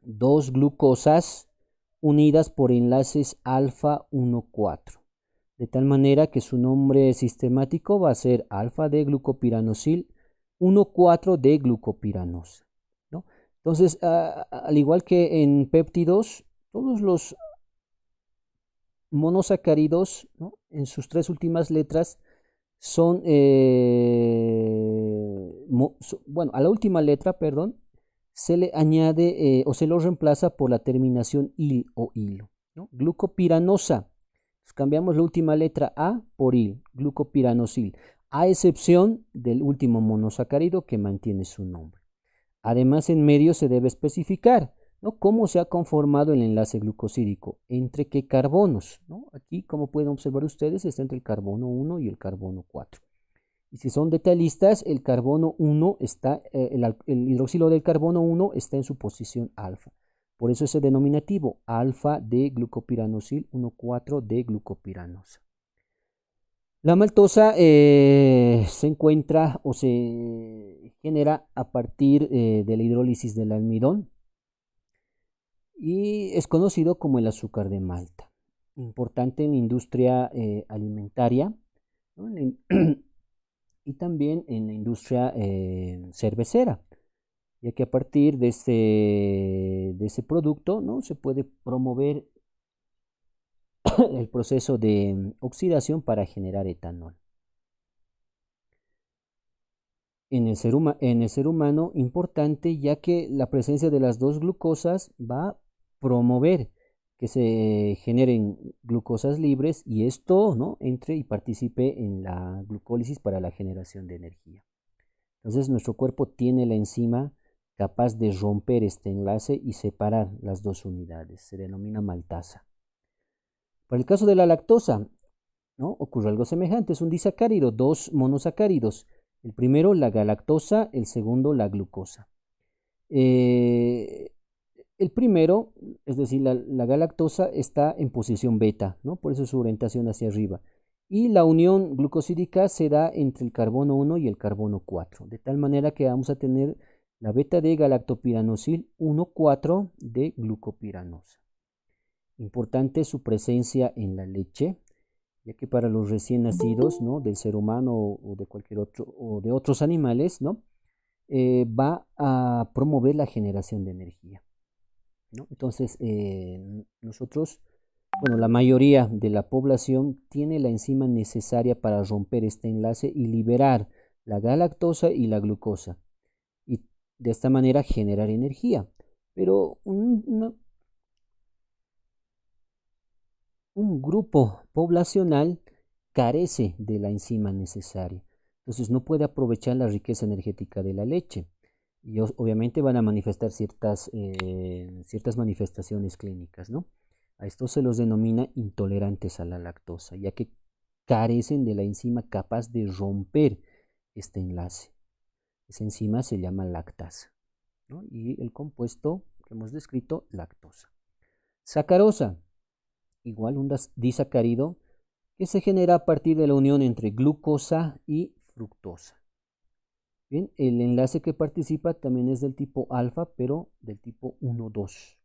dos glucosas unidas por enlaces alfa 1,4, de tal manera que su nombre sistemático va a ser alfa de glucopiranosil 1,4 de glucopiranosa, ¿no? Entonces, al igual que en péptidos, todos los monosacáridos, ¿no?, en sus tres últimas letras son, bueno, a la última letra, perdón, se le añade o se lo reemplaza por la terminación il o hilo, ¿no? Glucopiranosa. Entonces, cambiamos la última letra A por il, glucopiranosil, a excepción del último monosacárido que mantiene su nombre. Además, en medio se debe especificar, ¿no?, cómo se ha conformado el enlace glucosídico, entre qué carbonos, ¿no? Aquí, como pueden observar ustedes, está entre el carbono 1 y el carbono 4. Y si son detallistas, el carbono 1 está, el hidroxilo del carbono 1 está en su posición alfa. Por eso ese denominativo, alfa de glucopiranosil 1,4 de glucopiranosa. La maltosa se encuentra o se genera a partir de la hidrólisis del almidón y es conocido como el azúcar de Malta. Importante en la industria alimentaria, ¿no?, y también en la industria cervecera, ya que a partir de ese producto, ¿no?, se puede promover el proceso de oxidación para generar etanol. En el ser humano, importante, ya que la presencia de las dos glucosas va a promover que se generen glucosas libres y esto, ¿no?, entre y participe en la glucólisis para la generación de energía. Entonces nuestro cuerpo tiene la enzima capaz de romper este enlace y separar las dos unidades. Se denomina maltasa. Para el caso de la lactosa, ¿no? Ocurre algo semejante. Es un disacárido, dos monosacáridos. El primero, la galactosa, el segundo, la glucosa. El primero, es decir, la galactosa está en posición beta, ¿no? Por eso su orientación hacia arriba. Y la unión glucosídica se da entre el carbono 1 y el carbono 4, de tal manera que vamos a tener la beta de galactopiranosil 1,4 de glucopiranosa. Importante su presencia en la leche, ya que para los recién nacidos, ¿no? Del ser humano o de cualquier otro, o de otros animales, ¿no? Va a promover la generación de energía, ¿no? Entonces, nosotros, bueno, la mayoría de la población tiene la enzima necesaria para romper este enlace y liberar la galactosa y la glucosa, y de esta manera generar energía. Pero un grupo poblacional carece de la enzima necesaria. Entonces no puede aprovechar la riqueza energética de la leche. Y obviamente van a manifestar ciertas manifestaciones clínicas, ¿no? A estos se los denomina intolerantes a la lactosa, ya que carecen de la enzima capaz de romper este enlace. Esa enzima se llama lactasa, ¿no? Y el compuesto que hemos descrito, lactosa. Sacarosa, igual un disacárido que se genera a partir de la unión entre glucosa y fructosa. Bien, el enlace que participa también es del tipo alfa, pero del tipo 1,2,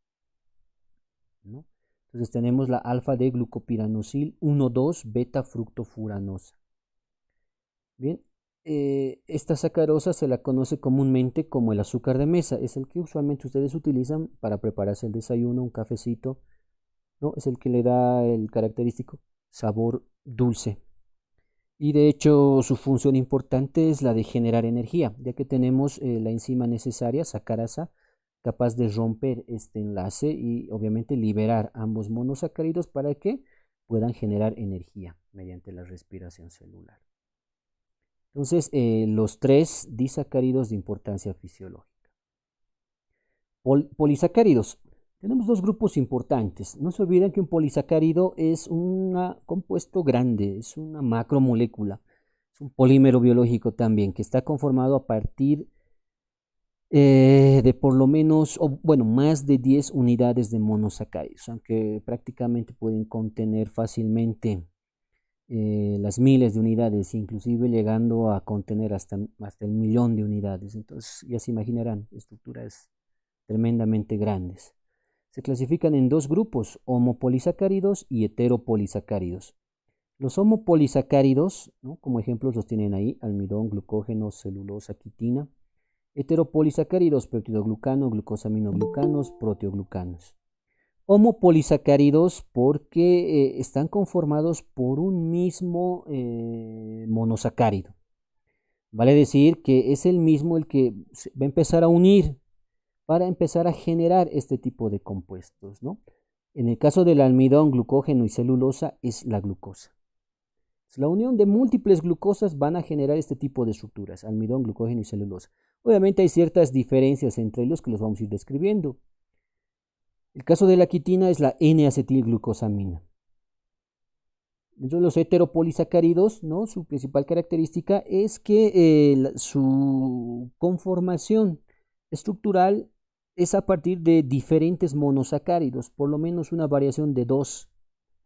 ¿no? Entonces tenemos la alfa de glucopiranosil 1,2 beta fructofuranosa. Bien, esta sacarosa se la conoce comúnmente como el azúcar de mesa. Es el que usualmente ustedes utilizan para prepararse el desayuno, un cafecito, ¿no? Es el que le da el característico sabor dulce. Y de hecho su función importante es la de generar energía, ya que tenemos la enzima necesaria, sacarasa, capaz de romper este enlace y obviamente liberar ambos monosacáridos para que puedan generar energía mediante la respiración celular. Entonces, los tres disacáridos de importancia fisiológica. Polisacáridos. Tenemos dos grupos importantes. No se olviden que un polisacárido es un compuesto grande, es una macromolécula, es un polímero biológico también, que está conformado a partir de por lo menos, más de 10 unidades de monosacáridos, aunque prácticamente pueden contener fácilmente las miles de unidades, inclusive llegando a contener hasta el millón de unidades. Entonces ya se imaginarán, estructuras tremendamente grandes. Se clasifican en dos grupos, homopolisacáridos y heteropolisacáridos. Los homopolisacáridos, ¿no? Como ejemplos los tienen ahí, almidón, glucógeno, celulosa, quitina. Heteropolisacáridos, peptidoglucano, glucosaminoglucanos, proteoglucanos. Homopolisacáridos porque están conformados por un mismo monosacárido. Vale decir que es el mismo el que va a empezar a unir para empezar a generar este tipo de compuestos, ¿no? En el caso del almidón, glucógeno y celulosa es la glucosa. La unión de múltiples glucosas van a generar este tipo de estructuras, almidón, glucógeno y celulosa. Obviamente hay ciertas diferencias entre ellos que los vamos a ir describiendo. El caso de la quitina es la N-acetilglucosamina. Dentro de los heteropolisacáridos, ¿no? Su principal característica es que su conformación estructural es a partir de diferentes monosacáridos, por lo menos una variación de 2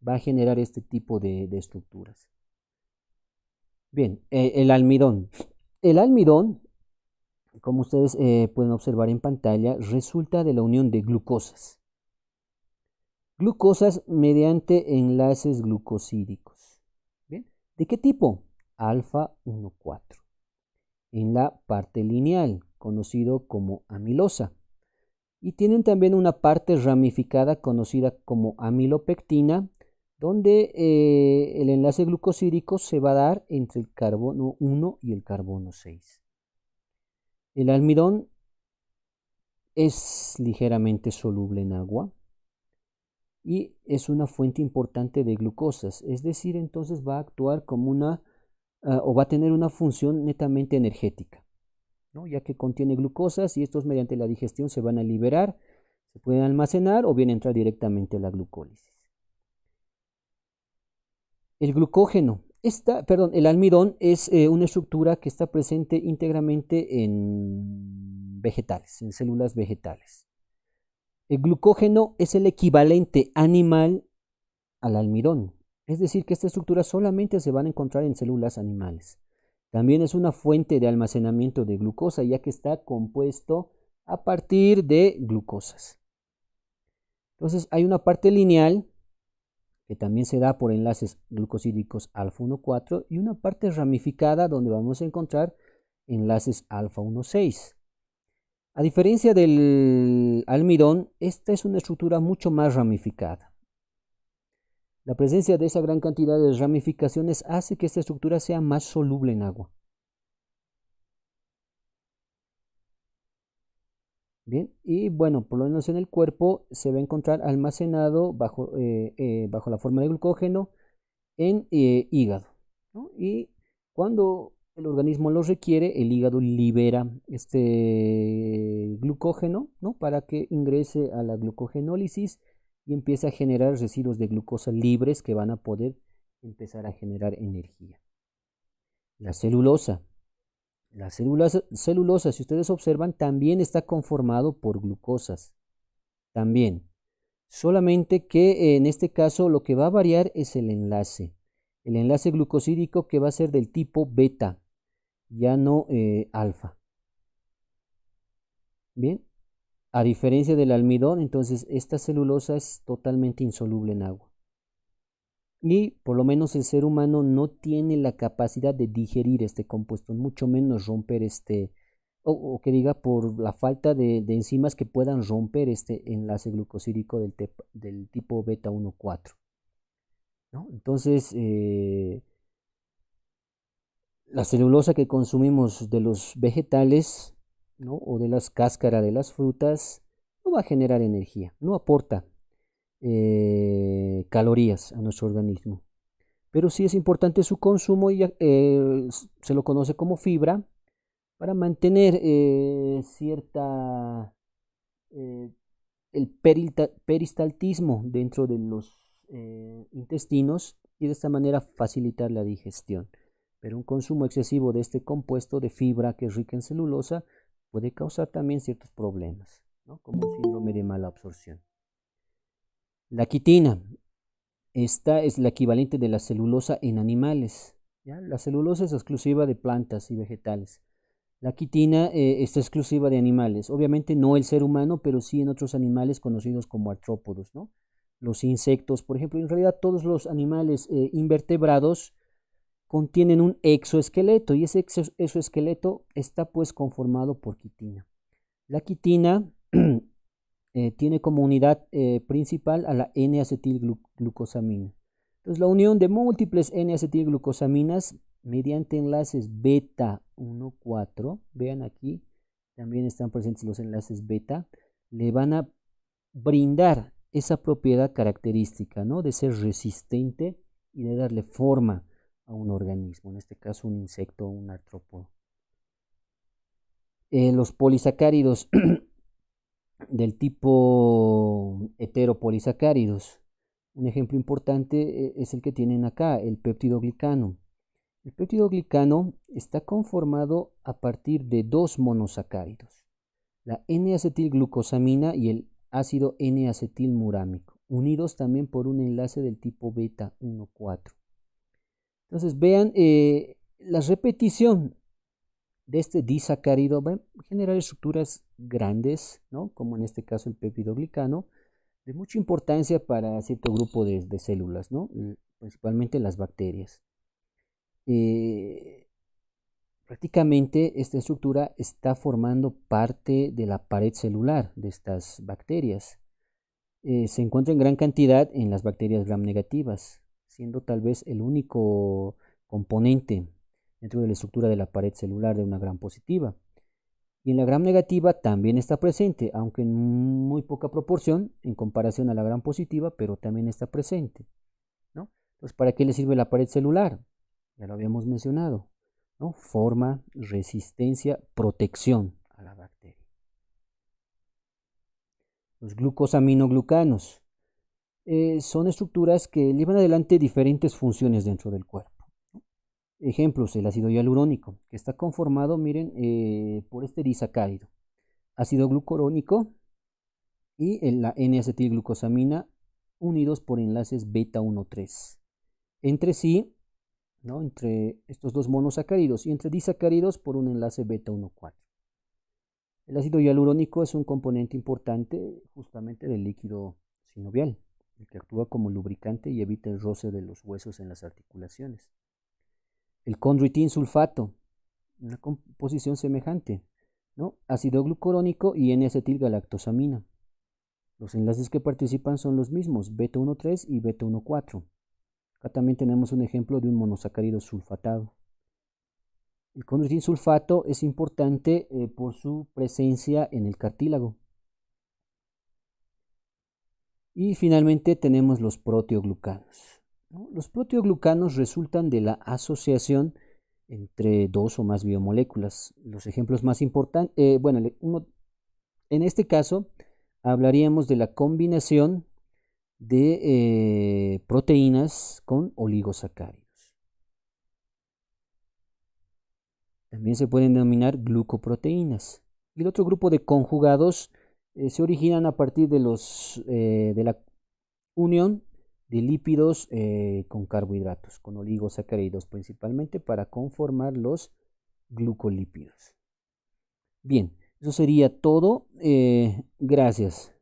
va a generar este tipo de estructuras. Bien, el almidón. El almidón, como ustedes pueden observar en pantalla, resulta de la unión de glucosas. Glucosas mediante enlaces glucosídicos. ¿Bien? ¿De qué tipo? Alfa 1,4. En la parte lineal, conocido como amilosa. Y tienen también una parte ramificada conocida como amilopectina, donde el enlace glucosídico se va a dar entre el carbono 1 y el carbono 6. El almidón es ligeramente soluble en agua y es una fuente importante de glucosas, es decir, entonces va a actuar como o va a tener una función netamente energética. ¿no? Ya que contiene glucosas y estos mediante la digestión se van a liberar, se pueden almacenar o bien entrar directamente a la glucólisis. El glucógeno, el almidón es una estructura que está presente íntegramente en vegetales, en células vegetales. El glucógeno es el equivalente animal al almidón, es decir, que esta estructura solamente se van a encontrar en células animales. También es una fuente de almacenamiento de glucosa, ya que está compuesto a partir de glucosas. Entonces hay una parte lineal que también se da por enlaces glucosídicos alfa 1,4 y una parte ramificada donde vamos a encontrar enlaces alfa 1,6. A diferencia del almidón, esta es una estructura mucho más ramificada. La presencia de esa gran cantidad de ramificaciones hace que esta estructura sea más soluble en agua. Bien, y bueno, por lo menos en el cuerpo se va a encontrar almacenado bajo la forma de glucógeno en hígado, ¿no? Y cuando el organismo lo requiere, el hígado libera este glucógeno, ¿no? Para que ingrese a la glucogenólisis y empiece a generar residuos de glucosa libres que van a poder empezar a generar energía. La celulosa. La celulosa, si ustedes observan, también está conformado por glucosas. También. Solamente que en este caso lo que va a variar es el enlace. El enlace glucosídico que va a ser del tipo beta, ya no alfa. Bien, a diferencia del almidón, entonces esta celulosa es totalmente insoluble en agua. Y por lo menos el ser humano no tiene la capacidad de digerir este compuesto, mucho menos romper o que diga por la falta de enzimas que puedan romper este enlace glucosídico del tipo beta 1,4. ¿No? Entonces, la celulosa que consumimos de los vegetales, ¿no? O de las cáscaras de las frutas no va a generar energía, no aporta calorías a nuestro organismo. Pero sí es importante su consumo y se lo conoce como fibra para mantener eh, el peristaltismo dentro de los intestinos y de esta manera facilitar la digestión. Pero un consumo excesivo de este compuesto de fibra que es rica en celulosa puede causar también ciertos problemas, ¿no? Como un síndrome de mala absorción. La quitina. Esta es la equivalente de la celulosa en animales, ¿ya? La celulosa es exclusiva de plantas y vegetales. La quitina está exclusiva de animales. Obviamente no el ser humano, pero sí en otros animales conocidos como artrópodos, ¿no? Los insectos, por ejemplo, en realidad todos los animales invertebrados contienen un exoesqueleto y ese exoesqueleto está pues conformado por quitina. La quitina tiene como unidad principal a la N-acetilglucosamina. Entonces, la unión de múltiples N-acetilglucosaminas mediante enlaces beta 1,4, vean aquí, también están presentes los enlaces beta, le van a brindar esa propiedad característica, ¿no? De ser resistente y de darle forma a un organismo, en este caso un insecto o un artrópodo. Los polisacáridos del tipo heteropolisacáridos. Un ejemplo importante es el que tienen acá, el péptidoglicano. El péptidoglicano está conformado a partir de dos monosacáridos, la N-acetilglucosamina y el ácido N-acetilmurámico, unidos también por un enlace del tipo beta 1,4. Entonces vean, la repetición de este disacárido va a generar estructuras grandes, ¿no? Como en este caso el peptidoglicano, de mucha importancia para cierto grupo de células, ¿no? Principalmente las bacterias. Prácticamente esta estructura está formando parte de la pared celular de estas bacterias. Se encuentra en gran cantidad en las bacterias gram negativas, siendo tal vez el único componente dentro de la estructura de la pared celular de una gram positiva. Y en la gram negativa también está presente, aunque en muy poca proporción en comparación a la gram positiva, pero también está presente, ¿no? Entonces, ¿para qué le sirve la pared celular? Ya lo habíamos mencionado. ¿no? Forma, resistencia, protección a la bacteria. Los glucosaminoglucanos son estructuras que llevan adelante diferentes funciones dentro del cuerpo. Ejemplos, el ácido hialurónico, que está conformado, miren, por este disacárido. Ácido glucurónico y la N-acetilglucosamina unidos por enlaces beta 1,3. Entre sí, ¿no? Entre estos dos monosacáridos y entre disacáridos por un enlace beta 1,4. El ácido hialurónico es un componente importante justamente del líquido sinovial, el que actúa como lubricante y evita el roce de los huesos en las articulaciones. El condroitin sulfato, una composición semejante, ¿no? Ácido glucurónico y N-acetilgalactosamina. Los enlaces que participan son los mismos, beta 1,3 y beta 1,4. Acá también tenemos un ejemplo de un monosacárido sulfatado. El condroitin sulfato es importante por su presencia en el cartílago. Y finalmente tenemos los proteoglucanos, ¿no? Los proteoglucanos resultan de la asociación entre dos o más biomoléculas. Los ejemplos más importantes, en este caso hablaríamos de la combinación de proteínas con oligosacáridos. También se pueden denominar glucoproteínas. Y el otro grupo de conjugados se originan a partir de la unión de lípidos con carbohidratos, con oligosacáridos principalmente para conformar los glucolípidos. Bien, eso sería todo. Gracias.